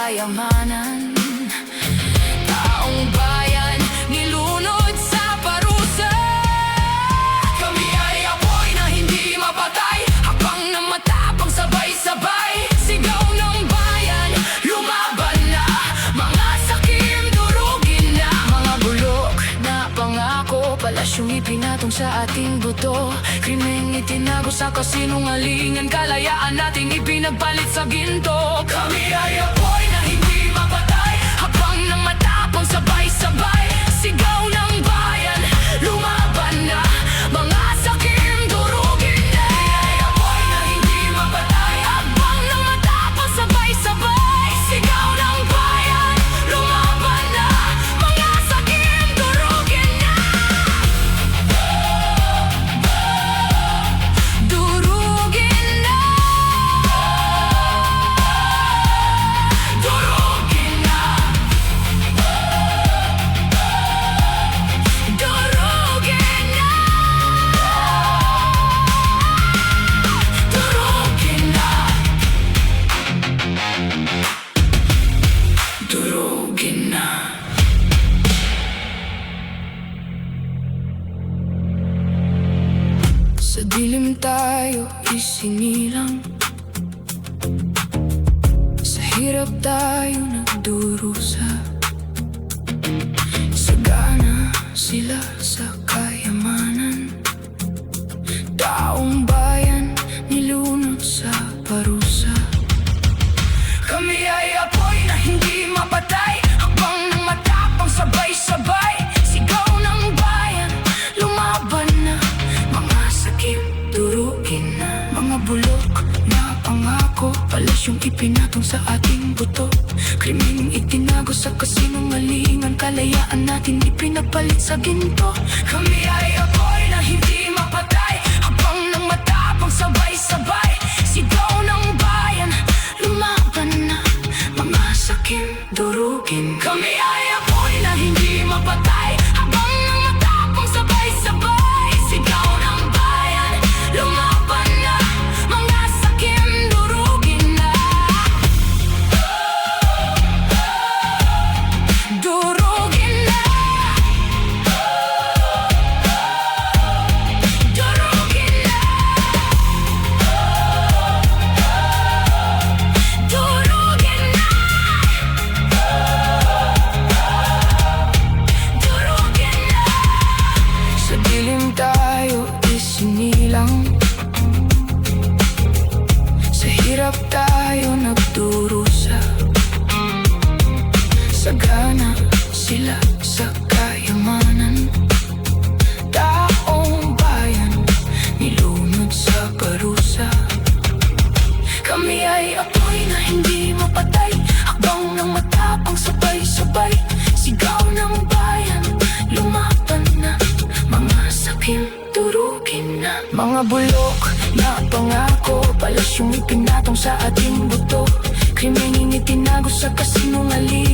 kayamanan. Taong bayan, nilunod sa parusa. Kami ay apoy na hindi mapatay, habang na matapang sabay-sabay. Sigaw ng bayan, lumaban na. Mga sakim, durugin na. Mga bulok na pangako, palasyong ipinatong sa ating buto. Krimeng itinago sa kasinungalingan, kalayaan nating ipinagpalit sa ginto. Kami ay apoy na hindi mapatay, habang nang matapang sabay-sabay. Sigaw ng bayan, lumaban na. Mga sakim, durugin na. Kami ay apoy na hindi mapatay, habang nang matapang sabay-sabay. Sigaw ng bayan, lumaban na. Mga sakim, durugin na. Durugin na. Durugin na. Durugin na. Durugin na. Durugin na. Sa dilim tayo isinilang, sa hirap tayo nagdurusa. Sagana sila sa kayamanan, taong bayan nilunod sa parusa. Kami ay apoy na hindi mapatay, habang nang matapang sabay-sabay. Sigaw ng bayan, lumaban na. Mga sakip, durugin na. Mga bulok na pangako, palasyong ipinatong sa ating buto. Krimeng itinago sa kasinungalingan, kalayaan natin ipinagpalit sa ginto. Kami ay apoy na hindi mapatay, habang nang matapang sabay-sabay. Sigaw ng bayan, lumaban na. Mga sakim, durugin. Kami ay apoy na hindi mapatay, habang nang matapang sabay-sabay. Sigaw ng bayan, lumaban na. Mga sakim, durugin na. Durugin na. Durugin na. Durugin na. Durugin na. Sa dilim tayo isinilang, sa hirap tayo nagdurusa. Sagana sila sa kayamanan, taong bayan nilunod sa parusa. Kami ay apoy na hindi mapatay, habang nang matapang sabay-sabay. Sigaw ng bayan, lumaban na. Mga sakim, durugin na. Mga bulok na pangako, palasyong ipinatong sa ating buto. Krimeng itinago sa kasinungalingan,